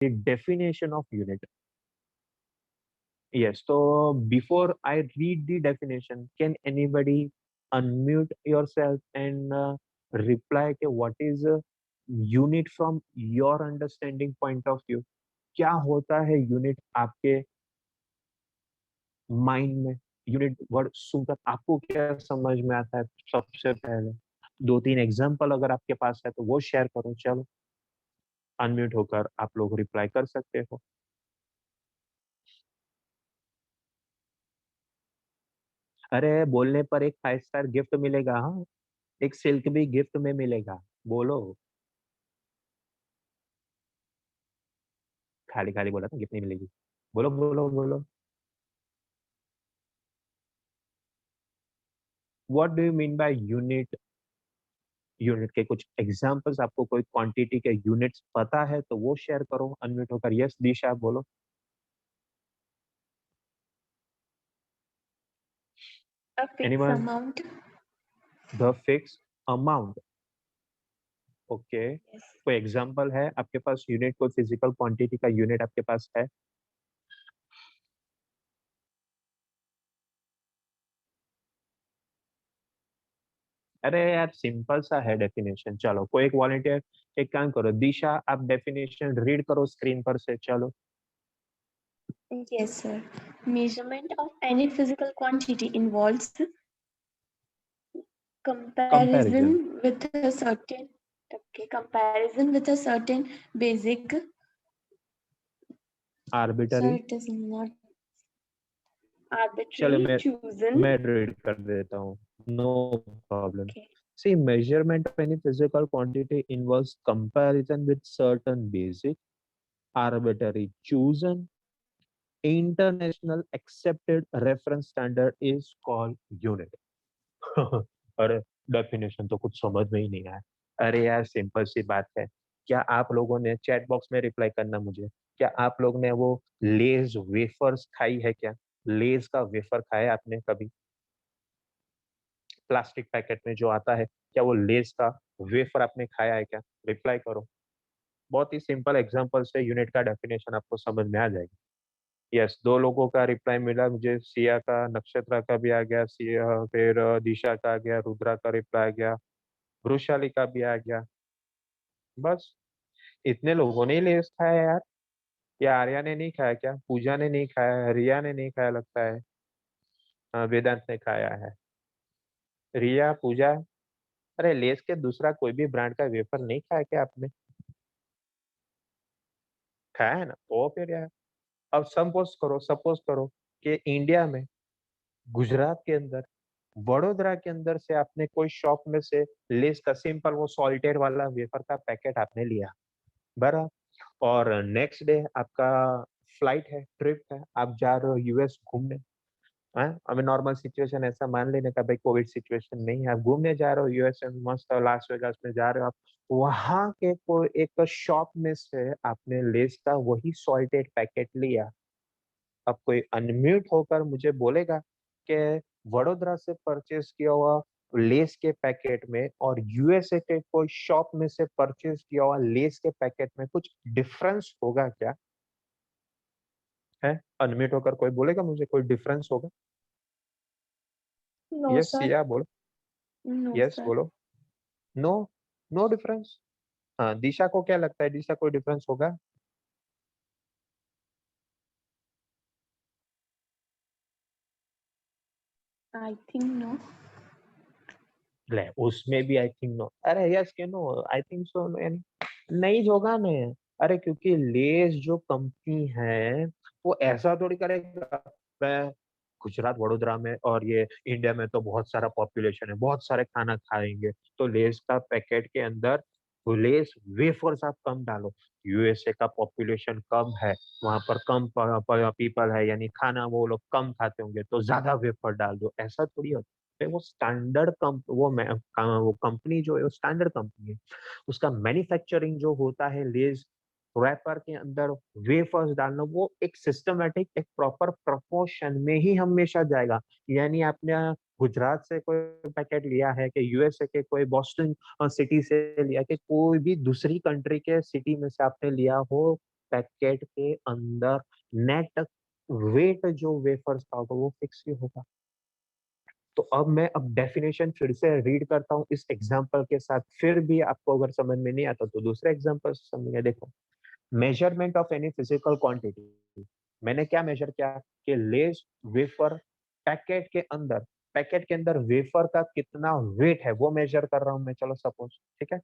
the definition of unit. Yes, so before I read the definition, can anybody unmute yourself and reply कि what is a unit from your understanding point of view? क्या होता है unit आपके mind में? Unit word सुनकर आपको क्या समझ में आता है? सबसे पहले दो तीन एग्जांपल अगर आपके पास है तो वो शेयर करो। चलो, अनम्यूट होकर आप लोग रिप्लाई कर सकते हो। अरे बोलने पर एक 5 स्टार गिफ्ट मिलेगा। हाँ, एक सिल्क भी गिफ्ट में मिलेगा। बोलो। खाली खाली बोला था गिफ्ट नहीं मिलेगी। बोलो बोलो बोलो। What do you mean by unit? Unit के कुछ एग्जांपल्स, आपको कोई क्वांटिटी के यूनिट्स पता है तो वो शेयर करो अनम्यूट होकर। यस दिशा बोलो। A fixed anyone? amount. The fix amount. Okay, Yes. कोई एग्जांपल है आपके पास? यूनिट, कोई फिजिकल क्वांटिटी का यूनिट आपके पास है? अरे यार सिंपल सा है डेफिनेशन। चलो कोई एक वॉलंटियर एक काम करो, दिशा आप डेफिनेशन रीड करो स्क्रीन पर से। चलो। Yes, sir. Measurement of any physical quantity involves comparison. comparison with a certain comparison with a certain basic. Sir, arbitrary. it is not चलो arbitrary chosen. मैं रीड कर देता हूँ, no problem. Okay. See, measurement of any physical quantity involves comparison with certain basic, arbitrary chosen, international accepted reference standard is called unit. अरे definition तो कुछ समझ में ही नहीं आया। अरे यार सिंपल सी बात है। क्या आप लोगों ने चैट बॉक्स में रिप्लाई करना मुझे, क्या आप लोग ने वो लेज वेफर्स खाई है क्या? लेज का वेफर खाया है आपने कभी? प्लास्टिक पैकेट में जो आता है, क्या वो लेज का वेफर आपने खाया है क्या? रिप्लाई करो। बहुत ही सिंपल एग्जांपल से यूनिट का डेफिनेशन आपको समझ में आ जाएगी। यस, दो लोगों का रिप्लाई मिला मुझे, सिया का, नक्षत्रा का भी आ गया, सिया फिर दिशा का आ गया, रुद्रा का रिप्लाई आ गया, वृषाली का भी आ गया। बस इतने लोगों ने ही लेस खाया यार। या आर्या ने नहीं खाया क्या? पूजा ने नहीं खाया, रिया ने नहीं खाया लगता है। हाँ, वेदांत ने खाया है। रिया, पूजा। अरे लेस के दूसरा कोई भी ब्रांड का वेफर नहीं खाया क्या आपने? खाया है ना? तो फिर यार अब सपोज करो कि इंडिया में, गुजरात के अंदर, वडोदरा के अंदर से आपने कोई शॉप में से लेस का सिंपल वो सॉल्टेड वाला वेफर का पैकेट आपने लिया, बराबर। और नेक्स्ट डे आपका फ्लाइट है, ट्रिप है, आप जा रहे हो यूएस घूमने। हाँ, हमें नॉर्मल सिचुएशन ऐसा मान लेने का, भाई कोविड सिचुएशन नहीं है, आप घूमने जा रहे हो यूएस में, मस्त लास वेगास में जा रहे हो आप। वहां के कोई एक शॉप में से आपने लेस का वही सॉल्टेड पैकेट लिया। अब कोई अनम्यूट होकर मुझे बोलेगा कि वडोदरा से परचेज किया हुआ लेस के पैकेट में और यूएसए के कोई शॉप में से परचेज किया हुआ लेस के पैकेट में कुछ डिफरेंस होगा क्या? है? अनम्यूट होकर कोई बोलेगा मुझे कोई डिफरेंस होगा? No, yes sir. या बोलो। No, yes sir. बोलो। नो? No difference? हाँ, दिशा को क्या लगता है? दिशा कोई डिफरेंस होगा? I think no. ले उसमें भी आई थिंक नो। अरे यस के नो, आई थिंक सो, नहीं होगा ना। अरे क्योंकि लेस जो कंपनी है वो ऐसा थोड़ी करेगा। मैं गुजरात वडोदरा में और ये इंडिया में तो बहुत सारा पॉपुलेशन है, बहुत सारे खाना खाएंगे, तो लेस का पैकेट के अंदर वो लेस वेफर्स आप कम डालो। यूएसए का पॉपुलेशन कम है, वहां पर कम पीपल है, यानी खाना वो लोग कम खाते होंगे, तो ज्यादा वेफर डाल दो, ऐसा थोड़ी होता है। वो स्टैंडर्ड वो कंपनी जो है वो स्टैंडर्ड कंपनी है। उसका मैन्युफैक्चरिंग जो होता है लेज रैपर के अंदर वेफर्स डालना, वो एक सिस्टमेटिक, एक प्रॉपर प्रोपोर्शन में ही हमेशा जाएगा। यानी आपने गुजरात से कोई पैकेट लिया है कि यूएसए के कोई बॉस्टन सिटी से लिया कि कोई भी दूसरी कंट्री के सिटी में से आपने लिया हो, पैकेट के अंदर नेट वेट जो वेफर्स का होगा वो फिक्स ही होगा। तो अब डेफिनेशन फिर से रीड करता हूँ इस एग्जांपल के साथ, फिर भी आपको अगर समझ में नहीं आता तो दूसरे एग्जांपल से समझिए। देखो, measurement of any physical quantity, मैंने क्या मेजर किया कि लेस वेफर पैकेट के अंदर, पैकेट के अंदर वेफर का कितना वेट है वो मेजर कर रहा हूं मैं, चलो सपोज, ठीक है।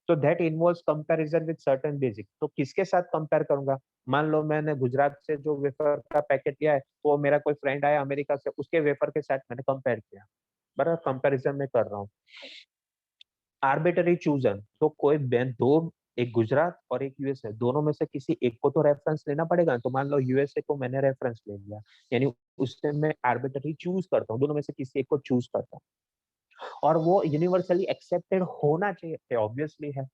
तो that involves comparison with certain basic, तो किसके साथ कंपेयर करूंगा? मान लो मैंने गुजरात से जो वेफर का पैकेट लिया है, वो मेरा कोई फ्रेंड आया अमेरिका से, उसके वेफर के साथ मैंने कंपेयर किया, बराबर, कंपैरिजन में कर रहा हूँ। आर्बिटरी चूजन, तो कोई दो, एक गुजरात और एक यूएसए, दोनों में से किसी एक को तो रेफरेंस लेना पड़ेगा। तो मान लो यूएसए को मैंने रेफरेंस ले लिया, यानी उससे मैं आर्बिटरी चूज करता हूँ, दोनों में से किसी एक को चूज करता हूँ, और वो यूनिवर्सली एक्सेप्टेड होना चाहिए, ऑब्वियसली है।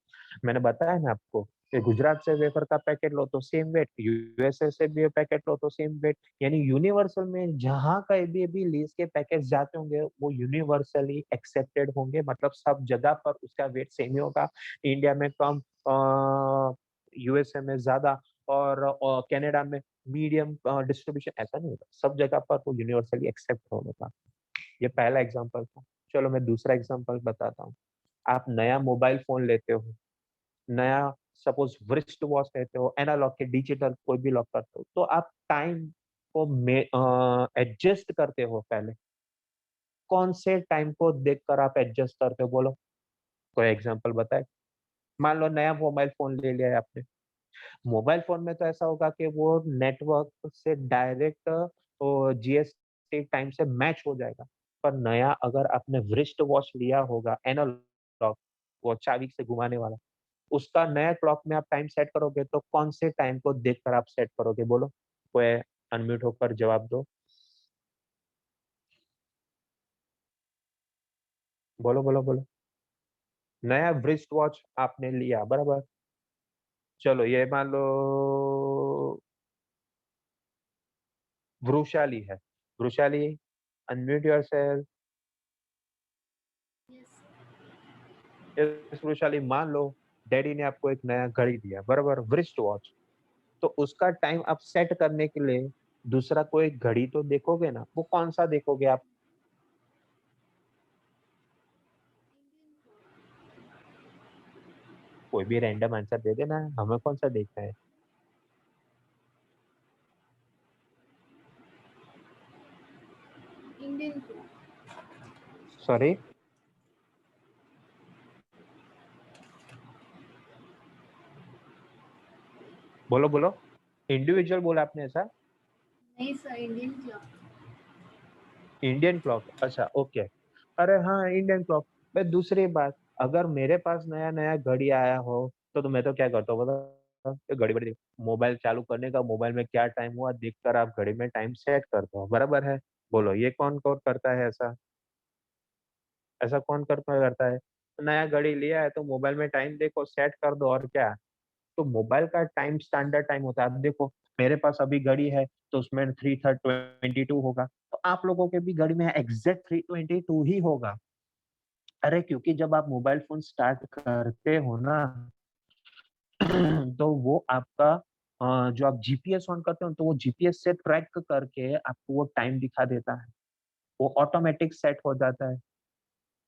मैंने बताया ना आपको कि गुजरात से वेफर का पैकेट लो तो सेम वेट, यूएसए से भी पैकेट लो तो सेम वेट, यानी यूनिवर्सल में जहां कहीं भी लीज के पैकेट जाते होंगे वो यूनिवर्सली एक्सेप्टेड होंगे, मतलब सब जगह पर उसका वेट सेम ही होगा। इंडिया में कम, यूएसए में ज्यादा, और कनाडा में मीडियम डिस्ट्रीब्यूशन, ऐसा नहीं होगा, सब जगह पर वो यूनिवर्सली एक्सेप्ट होगा। ये पहला एग्जांपल था। चलो मैं दूसरा एग्जांपल बताता हूँ। आप नया मोबाइल फोन लेते हो, नया सपोज व्रिस्ट वॉच लेते हो, एनालॉग के डिजिटल कोई भी लॉक करते हो, तो आप टाइम को एडजस्ट करते हो पहले। कौन से टाइम को देखकर आप एडजस्ट करते हो, बोलो, कोई एग्जांपल बताए। मान लो नया मोबाइल फोन ले लिया है आपने, मोबाइल फोन में तो ऐसा होगा कि वो नेटवर्क से डायरेक्ट जीएसटी टाइम से मैच हो जाएगा। पर नया अगर आपने व्रिस्ट वॉच लिया होगा एनालॉग, वो चाबी से घुमाने वाला, उसका नया क्लॉक में आप टाइम सेट करोगे तो कौन से टाइम को देखकर आप सेट करोगे, बोलो, कोई अनम्यूट होकर जवाब दो, बोलो बोलो बोलो। नया व्रिस्ट वॉच आपने लिया, बराबर, चलो ये मान लो वृषाली है, Vrishali, unmute yourself. Yes. Yes Vrishali, मान लो डैडी ने आपको एक नया घड़ी दिया, बराबर, व्रिस्ट वॉच, तो उसका टाइम आप सेट करने के लिए दूसरा कोई घड़ी तो देखोगे ना, वो कौन सा देखोगे आप? कोई भी रैंडम आंसर दे देना, हमें कौन सा देखना है। Indian clock. सॉरी, बोलो बोलो, इंडिविजुअल बोला आपने ऐसा? नहीं sir, Indian clock. Indian clock, अच्छा ओके। अरे हाँ, इंडियन क्लॉक। मैं दूसरी बात, अगर मेरे पास नया नया घड़ी आया हो तो मैं तो क्या करता हूँ पता है? घड़ी बड़ी मोबाइल चालू करने का, मोबाइल में क्या टाइम हुआ देखकर आप घड़ी में टाइम सेट करते हो, बराबर है। बोलो ये कौन कौन करता है ऐसा? ऐसा कौन करता है? नया घड़ी लिया है तो मोबाइल में टाइम देखो, सेट कर दो, और क्या। तो मोबाइल का टाइम स्टैंडर्ड टाइम होता है। अब देखो, मेरे पास अभी घड़ी है तो उसमें 3:22 होगा, तो आप लोगों के भी घड़ी में एग्जैक्ट 3:22 ही होगा। अरे क्योंकि जब आप मोबाइल फोन स्टार्ट करते हो ना, तो वो आपका जो आप जीपीएस ऑन करते हो तो वो जीपीएस से ट्रैक करके आपको वो टाइम दिखा देता है, वो ऑटोमेटिक सेट हो जाता है,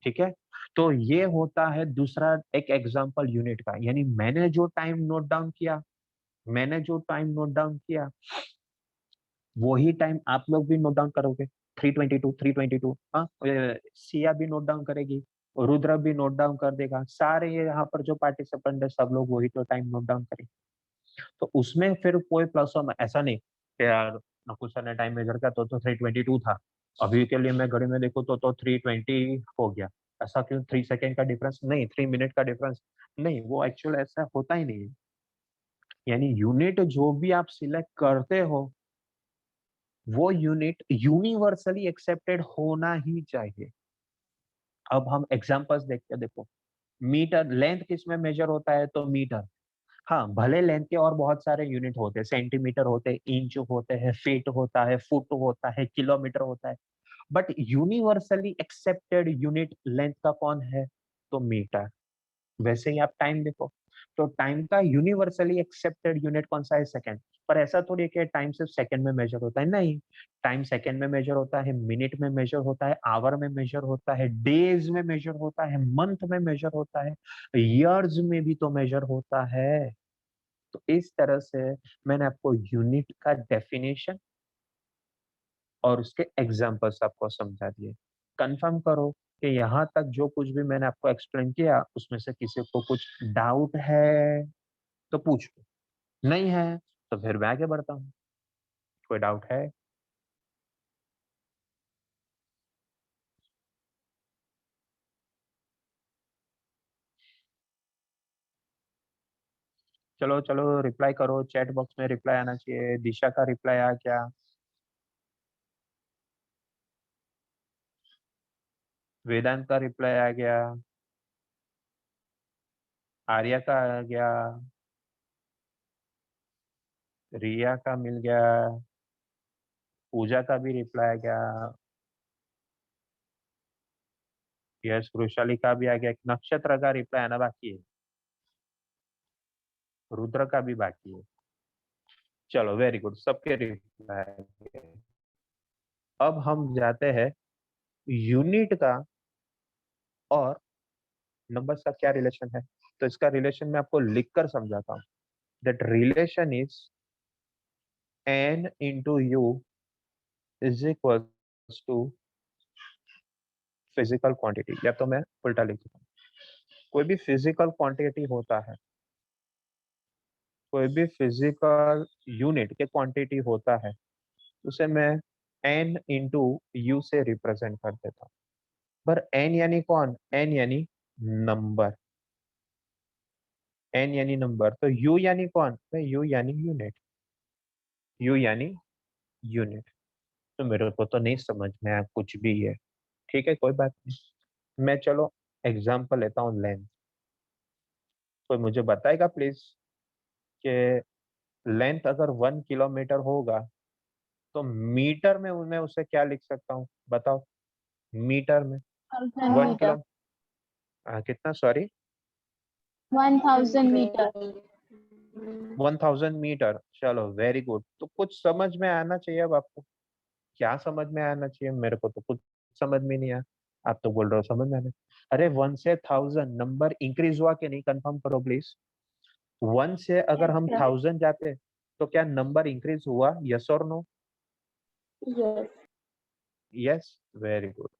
ठीक है। तो ये होता है दूसरा एक एग्जांपल यूनिट का, यानी मैंने जो टाइम नोट डाउन किया वही टाइम आप लोग भी नोट डाउन करोगे। 3:22, 3:22, हाँ, सिया भी नोट डाउन करेगी, रुद्र भी नोट डाउन कर देगा, सारे ये यहाँ पर जो पार्टिसिपेंट है सब लोग वही तो टाइम नोट डाउन करेंगे। तो उसमें फिर कोई प्लस और ऐसा नहीं कि यार नकुल सर ने टाइम मेजर किया तो 3:22 था, अभी के लिए मैं घड़ी में देखूँ तो 3:20 हो गया। ऐसा क्यों? 3 सेकेंड का डिफरेंस नहीं, 3 मिनट का डिफरेंस नहीं, वो एक्चुअल ऐसा होता ही नहीं है। यानी यूनिट जो भी आप सिलेक्ट करते हो वो यूनिट यूनिवर्सली एक्सेप्टेड होना ही चाहिए। अब हम एग्जांपल्स देखते हैं, देखो, मीटर लेंथ किस में मेजर होता है? तो मीटर। हाँ, भले लेंथ के और बहुत सारे यूनिट होते हैं, सेंटीमीटर होते हैं, इंच होते हैं, फीट होता है, फुट होता है, किलोमीटर होता है, but universally accepted unit length का कौन है? तो मीटर। वैसे ही आप टाइम देखो, तो टाइम का यूनिवर्सली एक्सेप्टेड यूनिट कौन सा है? सेकंड। पर ऐसा थोड़ी है कि टाइम सिर्फ सेकंड में मेजर होता है, नहीं। टाइम सेकंड में मेजर होता है, मिनट में मेजर होता है, आवर में मेजर होता है, डेज में मेजर होता है, मंथ में मेजर होता है, ईयर्स में भी तो मेजर होता है। तो इस तरह से मैंने आपको यूनिट का डेफिनेशन और उसके एग्जांपल्स आपको समझा दिए। कंफर्म करो कि यहाँ तक जो कुछ भी मैंने आपको एक्सप्लेन किया उसमें से किसी को कुछ डाउट है तो पूछ लो, नहीं है तो फिर मैं आगे बढ़ता हूँ। कोई डाउट है? चलो चलो रिप्लाई करो, चैट बॉक्स में रिप्लाई आना चाहिए। दिशा का रिप्लाई आ क्या? वेदांत का रिप्लाई आ गया? आर्या का आ गया? रिया का मिल गया? पूजा का भी रिप्लाई आ गया? यस, वृशाली का भी आ गया। नक्षत्र का रिप्लाई आना बाकी है, रुद्र का भी बाकी है। चलो वेरी गुड, सबके रिप्लाई आ गए। अब हम जाते हैं यूनिट का और नंबर्स का क्या रिलेशन है। तो इसका रिलेशन मैं आपको लिखकर समझाता हूँ। That relation is n into u is equal to physical quantity. या तो मैं उल्टा लिख देता हूँ, कोई भी फिजिकल क्वांटिटी होता है, कोई भी फिजिकल यूनिट के क्वांटिटी होता है, उसे मैं n इंटू यू से रिप्रेजेंट कर देता हूँ। पर n यानी कौन? n यानी नंबर, n यानी नंबर। तो u यानी कौन? तो u यानी यूनिट, u यानी यूनिट। तो मेरे को तो नहीं समझ में आया कुछ भी है, ठीक है कोई बात नहीं। मैं चलो एग्जांपल लेता हूँ लेंथ। कोई मुझे बताएगा प्लीज कि लेंथ अगर 1 किलोमीटर होगा तो मीटर में मैं उसे क्या लिख सकता हूँ? बताओ। मीटर में 1000 वन मीटर, किलो कितना? Sorry, 1000 metre. 1000 मीटर। चलो वेरी गुड। तो कुछ समझ में आना चाहिए अब आपको। क्या समझ में आना चाहिए? मेरे को तो कुछ समझ में नहीं आया। आप तो बोल रहे हो समझ में आना। अरे 1 से 1000 नंबर इंक्रीज हुआ कि नहीं? कंफर्म करो प्लीज। 1 से अगर हम Yes, 1000 जाते तो क्या नंबर इंक्रीज हुआ? यस और no? yes, yes, very good.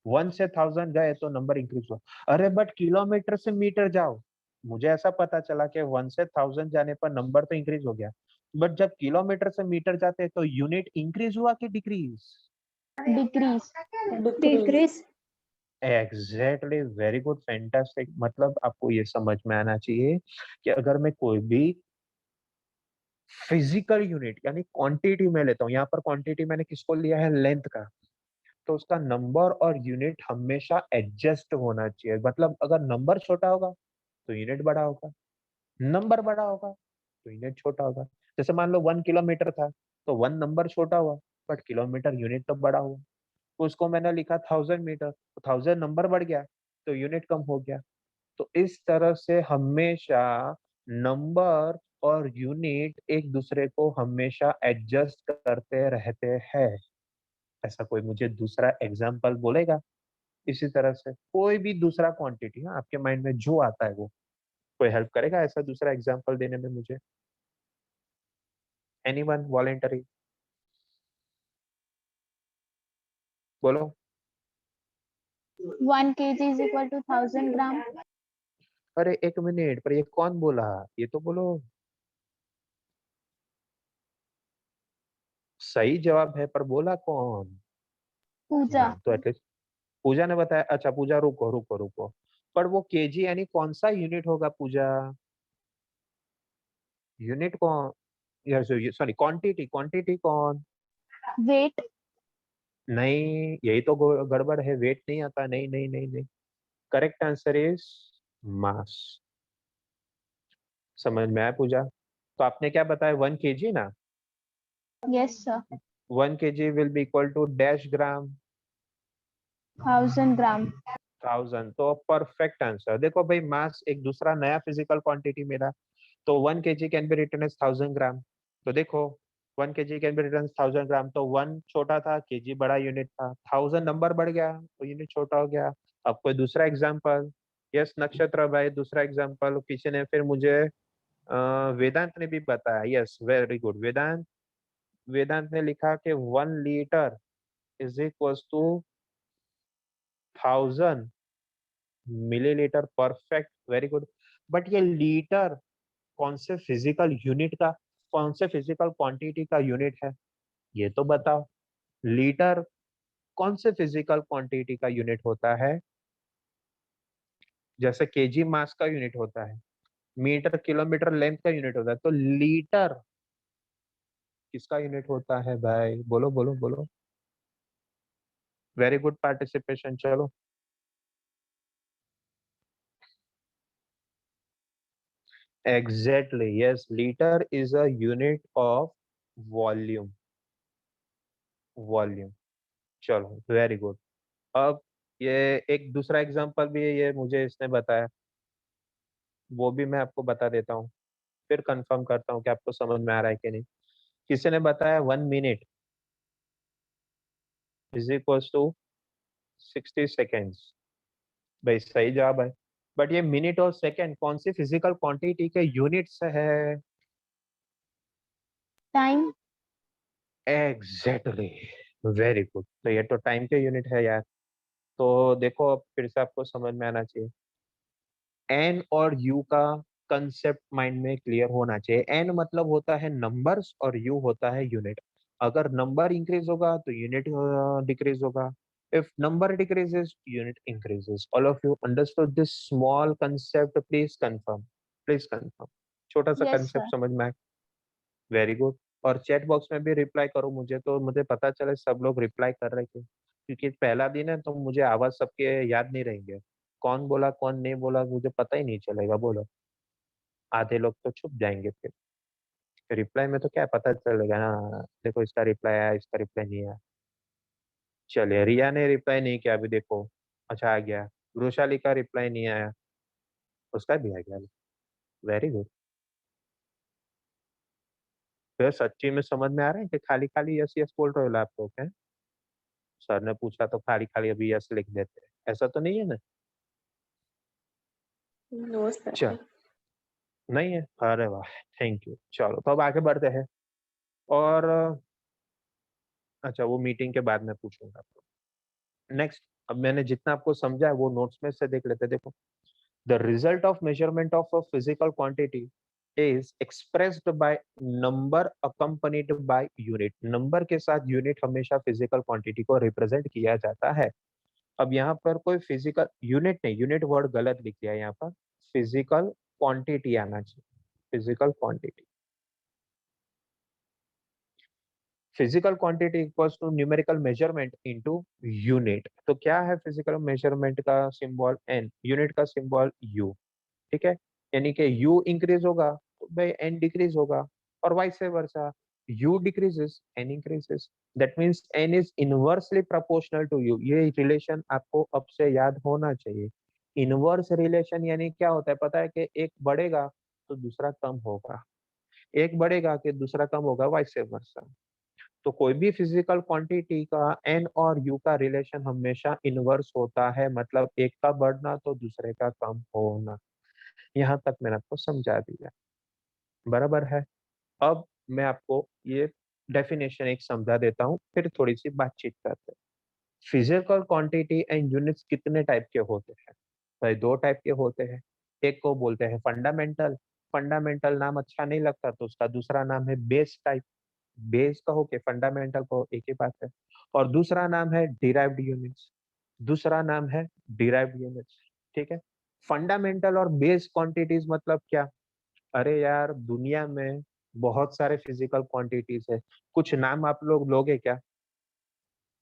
1 से 1000 गए तो नंबर इंक्रीज हुआ। अरे बट किलोमीटर से मीटर जाओ, मुझे ऐसा पता चला कि 1 से 1000 जाने पर नंबर तो इंक्रीज हो गया, बट जब किलोमीटर से मीटर जाते तो यूनिट इंक्रीज हुआ कि decrease? Decrease. decrease. Exactly, very good, fantastic. मतलब आपको ये समझ में आना चाहिए कि अगर मैं कोई भी फिजिकल यूनिट यानी क्वांटिटी में लेता हूँ, यहाँ पर क्वांटिटी मैंने किसको लिया है? लेंथ का। तो उसका नंबर और यूनिट हमेशा एडजस्ट होना चाहिए। मतलब अगर नंबर छोटा होगा तो यूनिट बड़ा होगा, नंबर बड़ा होगा तो यूनिट छोटा होगा। जैसे मान लो 1 किलोमीटर था तो 1 नंबर छोटा हुआ बट किलोमीटर यूनिट तो बड़ा हुआ। उसको मैंने लिखा 1000 मीटर, तो 1000 नंबर बढ़ गया तो यूनिट कम हो गया। तो इस तरह से हमेशा नंबर और यूनिट एक दूसरे को हमेशा एडजस्ट करते रहते हैं। ऐसा कोई मुझे दूसरा एग्जाम्पल बोलेगा? इसी तरह से कोई भी दूसरा क्वांटिटी, हाँ, आपके माइंड में जो आता है वो। कोई हेल्प करेगा ऐसा दूसरा एग्जाम्पल देने में मुझे? Anyone voluntary? बोलो। 1 kg is equal to 1000 ग्राम। अरे एक मिनट, पर ये कौन बोला? ये तो बोलो। सही जवाब है पर बोला कौन? पूजा। हाँ तो एटलीस्ट पूजा ने बताया। अच्छा पूजा, रुको रुको रुको, पर वो केजी यानी कौन सा यूनिट होगा पूजा? यूनिट कौन? यार सॉरी, क्वांटिटी, क्वांटिटी कौन? वेट। नहीं, यही तो गड़बड़ है। वेट नहीं आता, नहीं नहीं नहीं नहीं। Correct answer is mass. समझ में आया पूजा? तो आपने क्या बताया? 1 kg ना? Yes sir. 1 kg will be equal to dash gram. 1000 gram. 1000, तो परफेक्ट आंसर। देखो भाई, मास एक दूसरा नया फिजिकल क्वांटिटी मेरा, तो 1 kg can be written as 1000 gram. तो देखो 1 kg can be written 1000 gram, तो 1 छोटा था, केजी बड़ा यूनिट था, 1000 नंबर बढ़ गया तो यूनिट छोटा हो गया। अब कोई दूसरा एग्जांपल? यस नक्षत्र भाई, दूसरा एग्जांपल किसी ने फिर मुझे वेदांत ने भी बताया। Yes very good Vedant. Vedant ने लिखा कि 1 litre is equal to 1000 millilitre. Perfect, very good. But ये लीटर कौन से फिजिकल यूनिट का, कौन से फिजिकल क्वांटिटी का यूनिट है, ये तो बताओ। लीटर कौन से फिजिकल क्वांटिटी का यूनिट होता है? जैसे केजी मास का यूनिट होता है, मीटर किलोमीटर लेंथ का यूनिट होता है, तो लीटर किसका यूनिट होता है भाई? बोलो बोलो बोलो। वेरी गुड पार्टिसिपेशन, चलो। Exactly yes, litre is a unit of volume. Volume, चलो वेरी गुड। अब ये एक दूसरा एग्जांपल भी है, ये मुझे इसने बताया, वो भी मैं आपको बता देता हूँ, फिर कंफर्म करता हूँ कि आपको समझ में आ रहा है कि नहीं। किसी ने बताया 1 minute is equal to 60 seconds. भाई सही जवाब है, बट ये मिनट और सेकेंड कौन सी फिजिकल क्वांटिटी के यूनिट्स है? टाइम। Exactly, very good. तो ये तो टाइम के यूनिट है यार। तो देखो अब फिर से आपको समझ में आना चाहिए, एन और यू का कंसेप्ट माइंड में क्लियर होना चाहिए। एन मतलब होता है नंबर्स और यू होता है यूनिट। अगर नंबर इंक्रीज होगा तो यूनिट डिक्रीज होगा। If number decreases unit increases. All of you understood this small concept? Please confirm, please confirm. छोटा सा यस कंसेप्ट सर। समझ में आया? Very good. और चैट बॉक्स में भी रिप्लाई करो मुझे, तो मुझे पता चले सब लोग रिप्लाई कर रहे थे, क्योंकि पहला दिन है तो मुझे आवाज सबके याद नहीं रहेंगे। कौन बोला कौन नहीं बोला मुझे पता ही नहीं चलेगा। बोलो, आधे लोग तो छुप जाएंगे फिर। रिप्लाई में तो क्या पता चलेगा? हाँ देखो, इसका रिप्लाई आया, इसका रिप्लाई नहीं आया। चलिए, रिया ने रिप्लाई नहीं किया अभी, देखो। अच्छा आ गया। वृषाली का रिप्लाई नहीं आया, उसका भी आ गया। Very good. फिर सच्ची में समझ में आ रहा है कि खाली खाली यस यस बोल रहे हो आप लोग हैं? सर ने पूछा तो खाली खाली अभी यस लिख देते हैं, ऐसा तो नहीं है ना? No, sir. चल, नहीं है? अरे वाह, थैंक यू। चलो तो अब आगे बढ़ते हैं। और अच्छा, वो मीटिंग के बाद में पूछूंगा आपको। नेक्स्ट, अब मैंने जितना आपको समझा है वो नोट्स में से देख लेते हैं। देखो, the result of measurement of a physical quantity is expressed by number accompanied by unit. Number के साथ यूनिट हमेशा फिजिकल क्वांटिटी को रिप्रेजेंट किया जाता है। अब यहाँ पर कोई फिजिकल यूनिट नहीं, यूनिट वर्ड गलत लिख दिया है यहाँ पर, फिजिकल क्वांटिटी आना चाहिए। Physical quantity, physical quantity equals to numerical measurement into unit. तो क्या है फिजिकल मेजरमेंट का सिंबल? एन, यूनिट का सिंबल यू। ठीक है, यानी कि यू इंक्रीज होगा तो भाई एन डिक्रीज होगा, और vice versa, U decreases N increases. That means N is inversely proportional to U. ये रिलेशन आपको अब से याद होना चाहिए। इनवर्स रिलेशन यानी क्या होता है पता है? कि एक बढ़ेगा तो दूसरा कम होगा, एक बढ़ेगा कि दूसरा कम होगा, वाइस वर्सा। तो कोई भी फिजिकल क्वांटिटी का एन और यू का रिलेशन हमेशा इनवर्स होता है, मतलब एक का बढ़ना तो दूसरे का कम होना। यहाँ तक मैंने आपको समझा दिया, बराबर है? अब मैं आपको ये डेफिनेशन एक समझा देता हूँ, फिर थोड़ी सी बातचीत करते हैं। फिजिकल क्वांटिटी एंड यूनिट्स कितने टाइप के होते हैं भाई? 2 टाइप के होते हैं। एक को बोलते हैं फंडामेंटल। फंडामेंटल नाम अच्छा नहीं लगता तो उसका दूसरा नाम है बेस टाइप। बेस कहो कि फंडामेंटल कहो, एक ही बात है। और दूसरा नाम है डिराइव्ड यूनिट्स। दूसरा नाम है डिराइव्ड यूनिट्स। ठीक है, फंडामेंटल और बेस क्वांटिटीज मतलब क्या? अरे यार, दुनिया में बहुत सारे फिजिकल क्वांटिटीज है, कुछ नाम आप लोग लोगे क्या?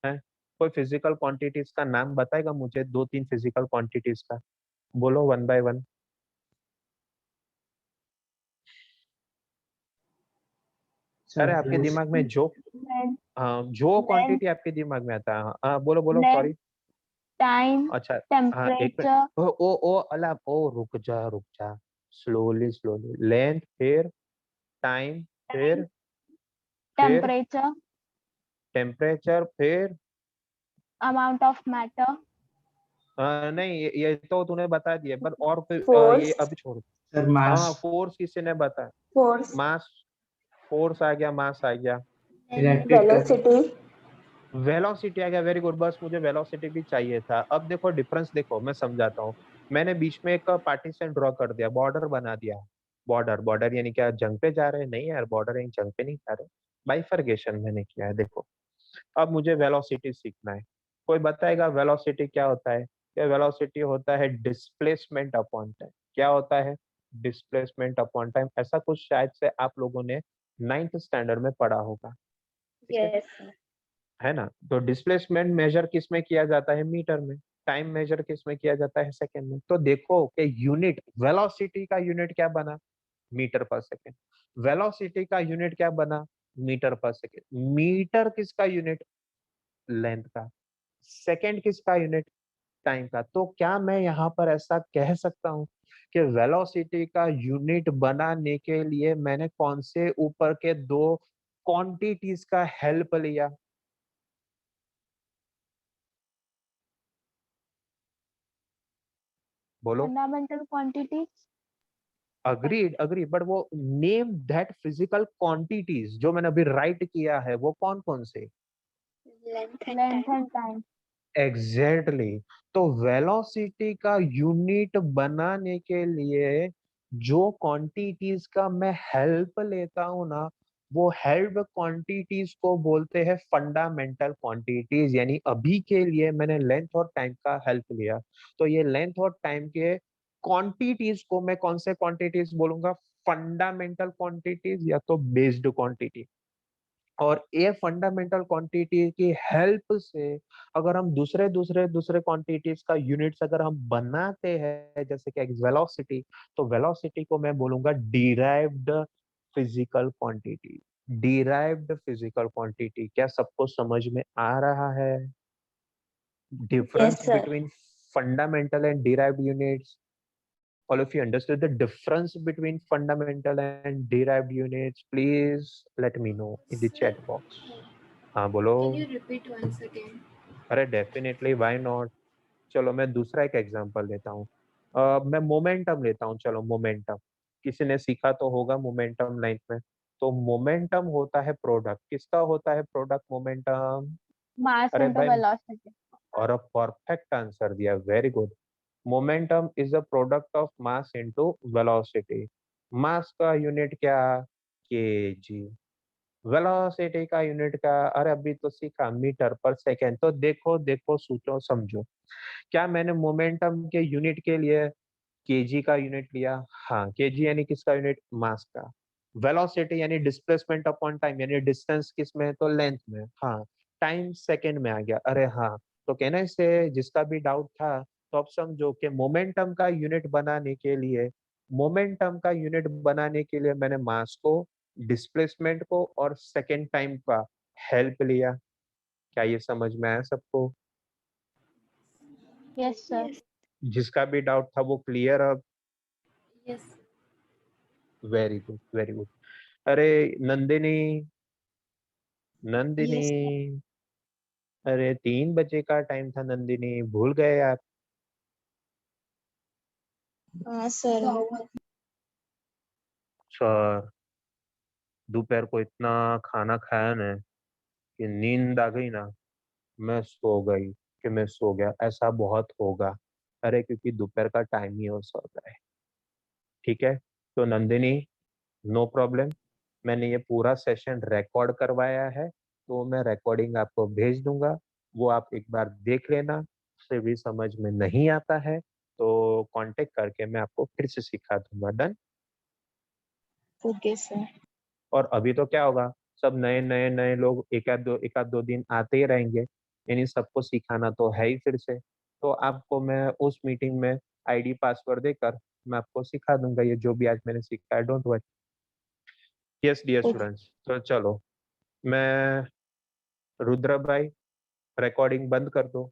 है, कोई फिजिकल क्वांटिटीज का नाम बताएगा मुझे? 2-3 फिजिकल क्वांटिटीज का बोलो, वन बाय वन। अरे आपके दिमाग में जो, ब्लड। हाँ जो ब्लड। क्वांटिटी आपके दिमाग में आता है, हाँ बोलो बोलो, ब्लड। सॉरी। time, अच्छा हाँ एक मिनट temperature, ओ अला ओ रुक जा स्लोली लेंथ फिर टाइम फिर temperature, टेम्परेचर फिर amount of matter, नहीं ये तो तूने बता दिया पर और फिर ये Force. अभी छोड़ सर हाँ मास, फोर्स किसी ने बताया Force. मास फोर्स आ गया मास आ गया इलेक्ट्रिक करंट, Velocity. वेलोसिटी आ गया वेरी गुड बस मुझे वेलोसिटी भी चाहिए था अब देखो डिफरेंस देखो मैं समझाता हूँ मैंने बीच में एक पार्टीशन ड्रॉ कर दिया बॉर्डर बना दिया बॉर्डर यानी क्या जंग पे जा रहे हैं नहीं यार बॉर्डर यानी जंग पे नहीं जा रहे बाइफरगेशन मैंने किया है देखो अब मुझे वेलोसिटी सीखना है कोई बताएगा वेलोसिटी क्या होता है क्या वेलोसिटी होता है डिस्प्लेसमेंट अपॉन टाइम क्या होता है डिस्प्लेसमेंट अपॉन टाइम ऐसा कुछ शायद से आप लोगों ने 9th स्टैंडर्ड में पढ़ा होगा ठीक Yes, sir. है ना तो डिस्प्लेसमेंट मेजर किस में किया जाता है मीटर में टाइम मेजर किस में किया जाता है सेकंड में तो देखो कि यूनिट वेलोसिटी का यूनिट क्या बना मीटर पर सेकंड वेलोसिटी का यूनिट क्या बना मीटर पर सेकंड मीटर किसका यूनिट लेंथ का सेकंड किसका यूनिट टाइम का तो क्या मैं यहाँ पर ऐसा कह सकता हूँ कि वेलोसिटी का यूनिट बनाने के लिए मैंने कौन से ऊपर के दो क्वांटिटीज का हेल्प लिया बोलो fundamental quantities, अग्रीड बट वो नेम दैट फिजिकल क्वांटिटीज जो मैंने अभी राइट किया है वो कौन कौन से Length and length time. and time. Exactly तो वेलोसिटी का यूनिट बनाने के लिए जो क्वांटिटीज का मैं हेल्प लेता हूँ ना वो हेल्प क्वांटिटीज को बोलते हैं फंडामेंटल क्वांटिटीज यानी अभी के लिए मैंने लेंथ और टाइम का हेल्प लिया तो ये लेंथ और टाइम के क्वांटिटीज को मैं कौन से क्वांटिटीज बोलूंगा फंडामेंटल क्वांटिटीज या तो बेस्ड क्वांटिटी और ये फंडामेंटल क्वांटिटी की हेल्प से अगर हम दूसरे क्वांटिटीज का यूनिट्स अगर हम बनाते हैं जैसे कि वेलोसिटी तो वेलोसिटी को मैं बोलूंगा derived physical quantity derived physical quantity क्या सबको समझ में आ रहा है Yes, difference sir. Between fundamental and derived units all of you understood the difference between fundamental and derived units please let me know in the chat box हाँ बोलो Can you repeat once again? अरे definitely why not चलो मैं दूसरा एक example लेता हूँ मैं मोमेंटम लेता हूँ चलो मोमेंटम किसी ने सीखा तो होगा मोमेंटम लाइफ में तो मोमेंटम होता है प्रोडक्ट किसका होता है प्रोडक्ट मोमेंटम Mass अरे into भाई velocity. और अ परफेक्ट आंसर दिया very good momentum is a product of mass into velocity mass का यूनिट क्या केजी वेलोसिटी का यूनिट का अरे अभी तो सीखा मीटर पर सेकेंड तो देखो देखो सोचो समझो क्या मैंने मोमेंटम के यूनिट के लिए केजी का यूनिट लिया हाँ केजी यानी किसका यूनिट मास का वेलोसिटी यानी डिस्प्लेसमेंट अपॉन टाइम यानी डिस्टेंस किस में तो लेंथ में हाँ टाइम सेकंड में आ गया अरे हाँ तो कहने से जिसका भी डाउट था तो अब समझो कि मोमेंटम का यूनिट बनाने के लिए मोमेंटम का यूनिट बनाने के लिए मैंने मास को डिस्प्लेसमेंट को और सेकंड टाइम का हेल्प लिया क्या ये समझ में आया सबको Yes, sir. Yes. जिसका भी डाउट था वो क्लियर अब Yes. वेरी गुड अरे नंदिनी नंदिनी Yes, sir. अरे 3 बजे का टाइम था नंदिनी भूल गए आप Sir. सर दोपहर को इतना खाना खाया ना कि नींद आ गई ना मैं सो गई कि मैं सो गया ऐसा बहुत होगा अरे क्योंकि दोपहर का टाइम ही हो सोता है ठीक है तो नंदिनी नो प्रॉब्लम मैंने ये पूरा सेशन रिकॉर्ड करवाया है तो मैं रिकॉर्डिंग आपको भेज दूंगा वो आप एक बार देख लेना उससे भी समझ में नहीं आता है तो कांटेक्ट करके मैं आपको फिर से सिखा दूंगा डन Okay, sir. और अभी तो क्या होगा सब नए नए लोग एक आध दो दिन आते ही रहेंगे यानी सबको सिखाना तो है ही फिर से तो आपको मैं उस मीटिंग में आईडी पासवर्ड देकर मैं आपको सिखा दूंगा ये जो भी आज मैंने सीखा है don't worry yes dear Okay. Students तो चलो मैं रुद्र भाई रिकॉर्डिंग बंद कर दो